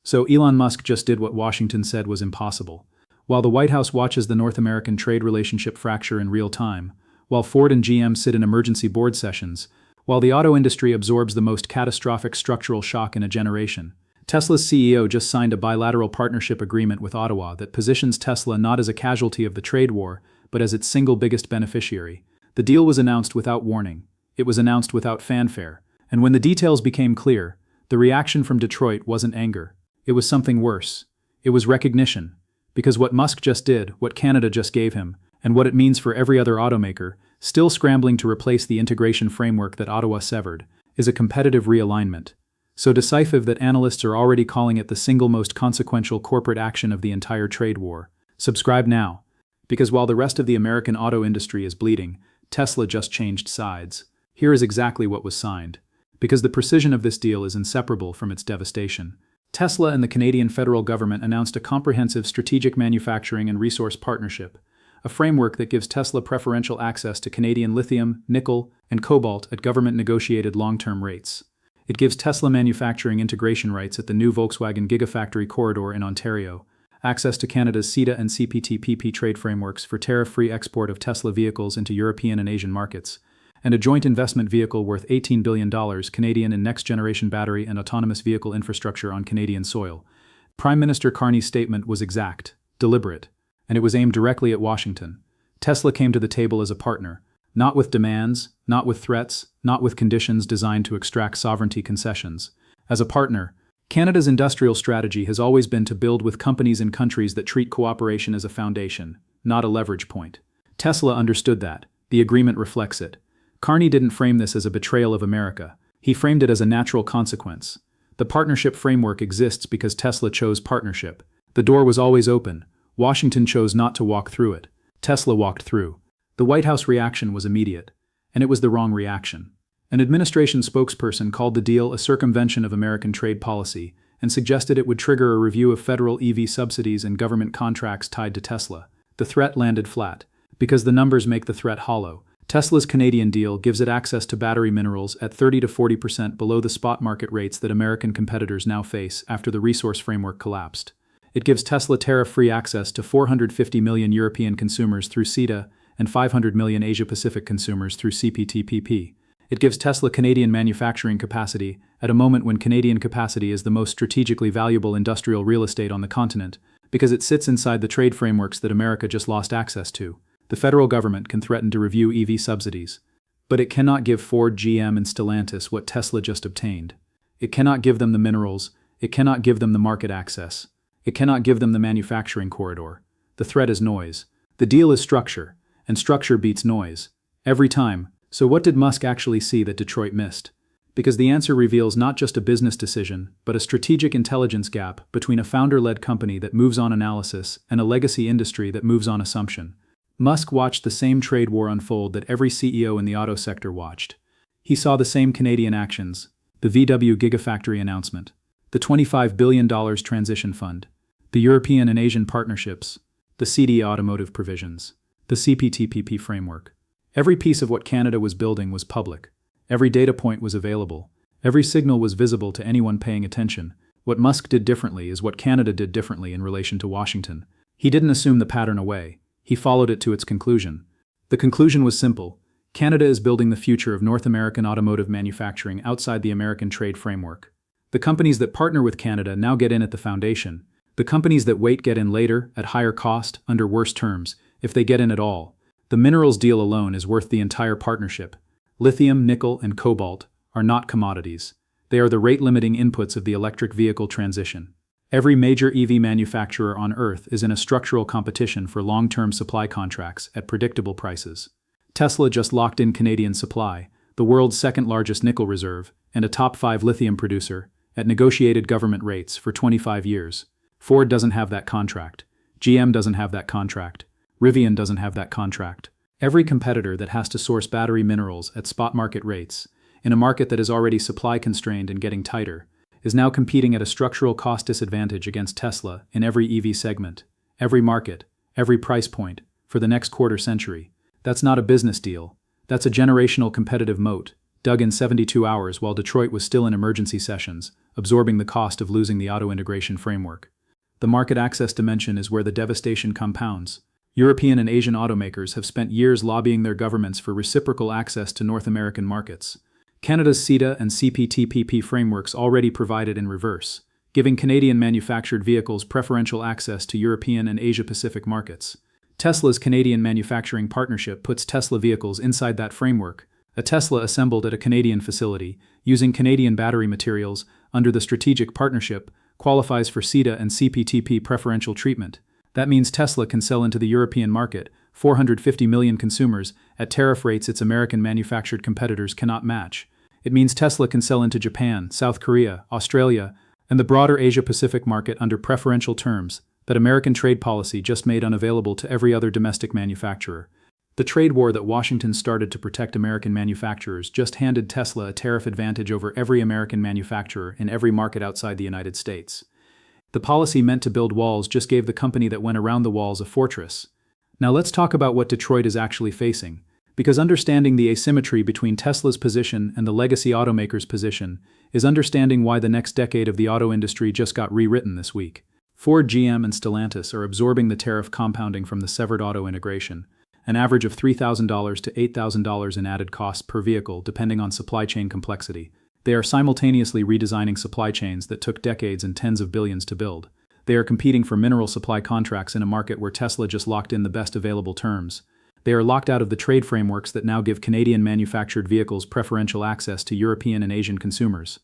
So Elon Musk just did what Washington said was impossible. While the White House watches the North American trade relationship fracture in real time, while Ford and GM sit in emergency board sessions, while the auto industry absorbs the most catastrophic structural shock in a generation, Tesla's CEO just signed a bilateral partnership agreement with Ottawa that positions Tesla not as a casualty of the trade war, but as its single biggest beneficiary. The deal was announced without warning. It was announced without fanfare. And when the details became clear, the reaction from Detroit wasn't anger. It was something worse. It was recognition. Because what Musk just did, what Canada just gave him, and what it means for every other automaker, still scrambling to replace the integration framework that Ottawa severed, is a competitive realignment. So decisive that analysts are already calling it the single most consequential corporate action of the entire trade war. Subscribe now. Because while the rest of the American auto industry is bleeding, Tesla just changed sides. Here is exactly what was signed. Because the precision of this deal is inseparable from its devastation. Tesla and the Canadian federal government announced a comprehensive strategic manufacturing and resource partnership, a framework that gives Tesla preferential access to Canadian lithium, nickel, and cobalt at government-negotiated long-term rates. It gives Tesla manufacturing integration rights at the new Volkswagen Gigafactory corridor in Ontario, access to Canada's CETA and CPTPP trade frameworks for tariff-free export of Tesla vehicles into European and Asian markets, and a joint investment vehicle worth $18 billion Canadian in next-generation battery and autonomous vehicle infrastructure on Canadian soil. Prime Minister Carney's statement was exact, deliberate, and it was aimed directly at Washington. Tesla came to the table as a partner, not with demands, not with threats, not with conditions designed to extract sovereignty concessions. As a partner, Canada's industrial strategy has always been to build with companies in countries that treat cooperation as a foundation, not a leverage point. Tesla understood that. The agreement reflects it. Carney didn't frame this as a betrayal of America. He framed it as a natural consequence. The partnership framework exists because Tesla chose partnership. The door was always open. Washington chose not to walk through it. Tesla walked through. The White House reaction was immediate, and it was the wrong reaction. An administration spokesperson called the deal a circumvention of American trade policy and suggested it would trigger a review of federal EV subsidies and government contracts tied to Tesla. The threat landed flat, because the numbers make the threat hollow. Tesla's Canadian deal gives it access to battery minerals at 30 to 40% below the spot market rates that American competitors now face after the resource framework collapsed. It gives Tesla tariff-free access to 450 million European consumers through CETA and 500 million Asia-Pacific consumers through CPTPP. It gives Tesla Canadian manufacturing capacity at a moment when Canadian capacity is the most strategically valuable industrial real estate on the continent, because it sits inside the trade frameworks that America just lost access to. The federal government can threaten to review EV subsidies, but it cannot give Ford, GM, and Stellantis what Tesla just obtained. It cannot give them the minerals, it cannot give them the market access, it cannot give them the manufacturing corridor. The threat is noise. The deal is structure, and structure beats noise. Every time. So what did Musk actually see that Detroit missed? Because the answer reveals not just a business decision, but a strategic intelligence gap between a founder-led company that moves on analysis and a legacy industry that moves on assumption. Musk watched the same trade war unfold that every CEO in the auto sector watched. He saw the same Canadian actions, the VW Gigafactory announcement, the $25 billion transition fund, the European and Asian partnerships, the CD automotive provisions, the CPTPP framework. Every piece of what Canada was building was public. Every data point was available. Every signal was visible to anyone paying attention. What Musk did differently is what Canada did differently in relation to Washington. He didn't assume the pattern away. He followed it to its conclusion. The conclusion was simple. Canada is building the future of North American automotive manufacturing outside the American trade framework. The companies that partner with Canada now get in at the foundation. The companies that wait get in later, at higher cost, under worse terms, if they get in at all. The minerals deal alone is worth the entire partnership. Lithium, nickel, and cobalt are not commodities. They are the rate-limiting inputs of the electric vehicle transition. Every major EV manufacturer on Earth is in a structural competition for long-term supply contracts at predictable prices. Tesla just locked in Canadian supply, the world's second-largest nickel reserve, and a top 5 lithium producer, at negotiated government rates for 25 years. Ford doesn't have that contract. GM doesn't have that contract. Rivian doesn't have that contract. Every competitor that has to source battery minerals at spot market rates, in a market that is already supply-constrained and getting tighter, is now competing at a structural cost disadvantage against Tesla in every EV segment, every market, every price point, for the next quarter century. That's not a business deal. That's a generational competitive moat. dug in 72 hours while Detroit was still in emergency sessions, absorbing the cost of losing the auto integration framework. The market access dimension is where the devastation compounds. European and Asian automakers have spent years lobbying their governments for reciprocal access to North American markets. Canada's CETA and CPTPP frameworks already provide it in reverse, giving Canadian manufactured vehicles preferential access to European and Asia-Pacific markets. Tesla's Canadian manufacturing partnership puts Tesla vehicles inside that framework. A Tesla assembled at a Canadian facility, using Canadian battery materials, under the strategic partnership, qualifies for CETA and CPTP preferential treatment. That means Tesla can sell into the European market, 450 million consumers, at tariff rates its American-manufactured competitors cannot match. It means Tesla can sell into Japan, South Korea, Australia, and the broader Asia-Pacific market under preferential terms that American trade policy just made unavailable to every other domestic manufacturer. The trade war that Washington started to protect American manufacturers just handed Tesla a tariff advantage over every American manufacturer in every market outside the United States. The policy meant to build walls just gave the company that went around the walls a fortress. Now let's talk about what Detroit is actually facing, because understanding the asymmetry between Tesla's position and the legacy automaker's position is understanding why the next decade of the auto industry just got rewritten this week. Ford, GM, and Stellantis are absorbing the tariff compounding from the severed auto integration, an average of $3,000 to $8,000 in added costs per vehicle depending on supply chain complexity. They are simultaneously redesigning supply chains that took decades and tens of billions to build. They are competing for mineral supply contracts in a market where Tesla just locked in the best available terms. They are locked out of the trade frameworks that now give Canadian manufactured vehicles preferential access to European and Asian consumers.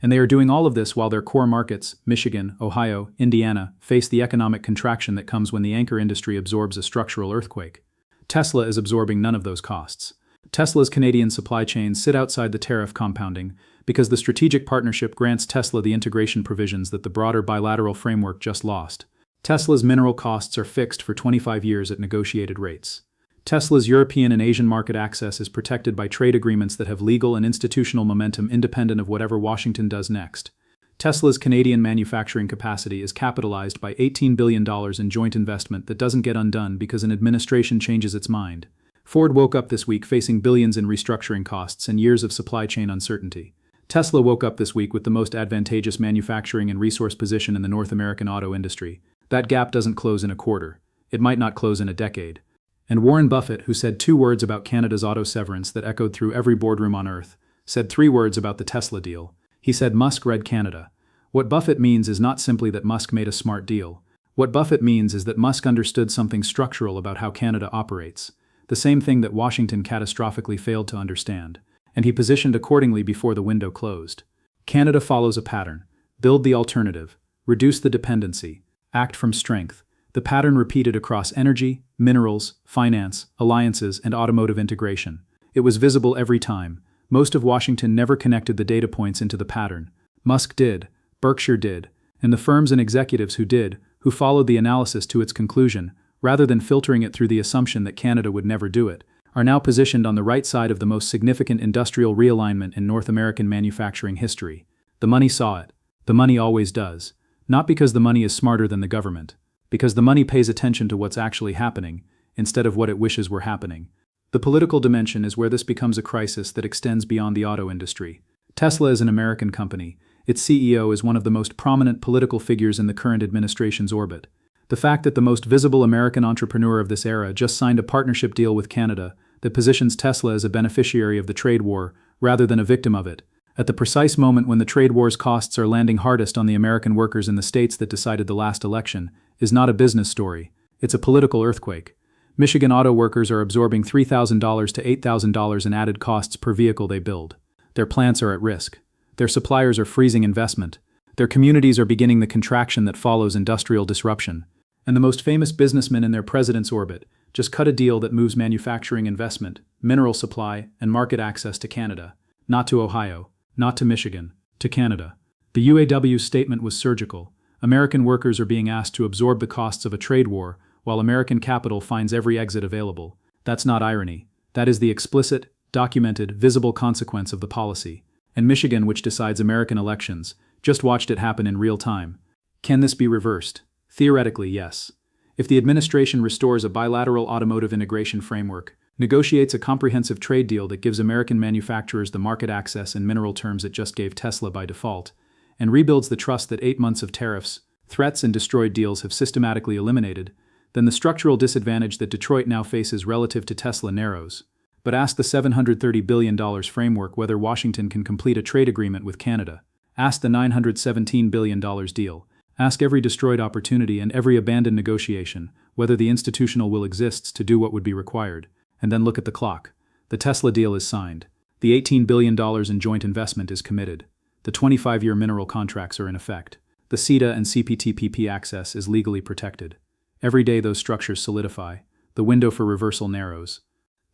And they are doing all of this while their core markets, Michigan, Ohio, Indiana, face the economic contraction that comes when the anchor industry absorbs a structural earthquake. Tesla is absorbing none of those costs. Tesla's Canadian supply chains sit outside the tariff compounding because the strategic partnership grants Tesla the integration provisions that the broader bilateral framework just lost. Tesla's mineral costs are fixed for 25 years at negotiated rates. Tesla's European and Asian market access is protected by trade agreements that have legal and institutional momentum independent of whatever Washington does next. Tesla's Canadian manufacturing capacity is capitalized by $18 billion in joint investment that doesn't get undone because an administration changes its mind. Ford woke up this week facing billions in restructuring costs and years of supply chain uncertainty. Tesla woke up this week with the most advantageous manufacturing and resource position in the North American auto industry. That gap doesn't close in a quarter. It might not close in a decade. And Warren Buffett, who said 2 words about Canada's auto severance that echoed through every boardroom on Earth, said 3 words about the Tesla deal. He said Musk read Canada. What Buffett means is not simply that Musk made a smart deal. What Buffett means is that Musk understood something structural about how Canada operates, the same thing that Washington catastrophically failed to understand, and he positioned accordingly before the window closed. Canada follows a pattern: build the alternative, reduce the dependency, act from strength. The pattern repeated across energy, minerals, finance, alliances, and automotive integration. It was visible every time. Most of Washington never connected the data points into the pattern. Musk did, Berkshire did, and the firms and executives who followed the analysis to its conclusion, rather than filtering it through the assumption that Canada would never do it, are now positioned on the right side of the most significant industrial realignment in North American manufacturing history. The money saw it. The money always does. Not because the money is smarter than the government, because the money pays attention to what's actually happening, instead of what it wishes were happening. The political dimension is where this becomes a crisis that extends beyond the auto industry. Tesla is an American company. Its CEO is one of the most prominent political figures in the current administration's orbit. The fact that the most visible American entrepreneur of this era just signed a partnership deal with Canada that positions Tesla as a beneficiary of the trade war rather than a victim of it, at the precise moment when the trade war's costs are landing hardest on the American workers in the states that decided the last election, is not a business story. It's a political earthquake. Michigan auto workers are absorbing $3,000 to $8,000 in added costs per vehicle they build. Their plants are at risk. Their suppliers are freezing investment. Their communities are beginning the contraction that follows industrial disruption. And the most famous businessmen in their president's orbit just cut a deal that moves manufacturing investment, mineral supply, and market access to Canada, not to Ohio, not to Michigan, to Canada. The UAW's statement was surgical. American workers are being asked to absorb the costs of a trade war, while American capital finds every exit available. That's not irony. That is the explicit, documented, visible consequence of the policy. And Michigan, which decides American elections, just watched it happen in real time. Can this be reversed? Theoretically, yes. If the administration restores a bilateral automotive integration framework, negotiates a comprehensive trade deal that gives American manufacturers the market access in mineral terms it just gave Tesla by default, and rebuilds the trust that 8 months of tariffs, threats, and destroyed deals have systematically eliminated, then the structural disadvantage that Detroit now faces relative to Tesla narrows. But ask the $730 billion framework whether Washington can complete a trade agreement with Canada. Ask the $917 billion deal. Ask every destroyed opportunity and every abandoned negotiation whether the institutional will exists to do what would be required. And then look at the clock. The Tesla deal is signed. The $18 billion in joint investment is committed. The 25-year mineral contracts are in effect. The CETA and CPTPP access is legally protected. Every day those structures solidify. The window for reversal narrows.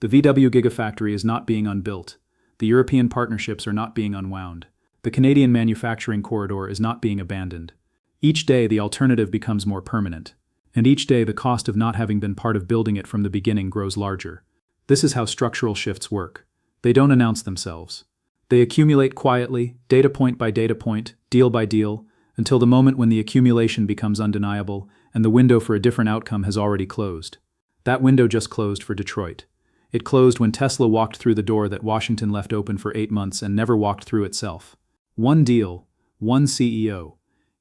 The VW Gigafactory is not being unbuilt. The European partnerships are not being unwound. The Canadian manufacturing corridor is not being abandoned. Each day the alternative becomes more permanent. And each day the cost of not having been part of building it from the beginning grows larger. This is how structural shifts work. They don't announce themselves. They accumulate quietly, data point by data point, deal by deal, until the moment when the accumulation becomes undeniable and the window for a different outcome has already closed. That window just closed for Detroit. It closed when Tesla walked through the door that Washington left open for 8 months and never walked through itself. One deal, one CEO,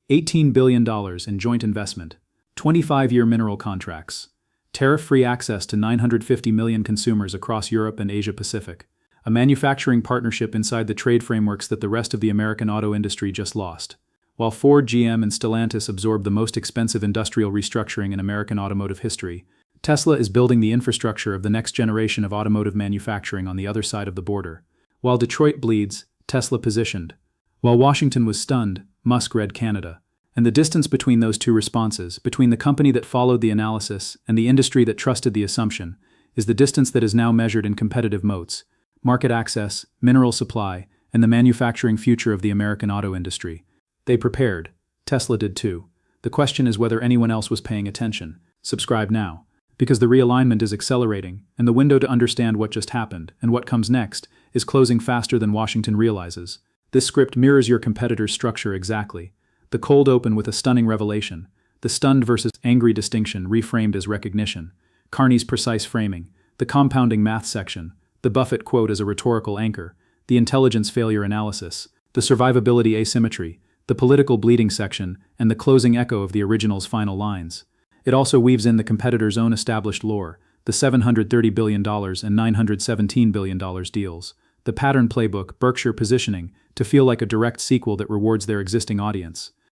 $18 billion in joint investment, 25-year mineral contracts, tariff-free access to 950 million consumers across Europe and Asia-Pacific, a manufacturing partnership inside the trade frameworks that the rest of the American auto industry just lost. While Ford, GM, and Stellantis absorbed the most expensive industrial restructuring in American automotive history, Tesla is building the infrastructure of the next generation of automotive manufacturing on the other side of the border. While Detroit bleeds, Tesla positioned. While Washington was stunned, Musk read Canada. And the distance between those two responses, between the company that followed the analysis and the industry that trusted the assumption, is the distance that is now measured in competitive moats: market access, mineral supply, and the manufacturing future of the American auto industry. They prepared. Tesla did too. The question is whether anyone else was paying attention. Subscribe now. Because the realignment is accelerating, and the window to understand what just happened and what comes next is closing faster than Washington realizes. This script mirrors your competitor's structure exactly. The cold open with a stunning revelation. The stunned versus angry distinction reframed as recognition. Carney's precise framing. The compounding math section. The Buffett quote as a rhetorical anchor. The intelligence failure analysis. The survivability asymmetry. The political bleeding section, and the closing echo of the original's final lines. It also weaves in the competitor's own established lore, the $730 billion and $917 billion deals, the pattern playbook, Berkshire positioning, to feel like a direct sequel that rewards their existing audience.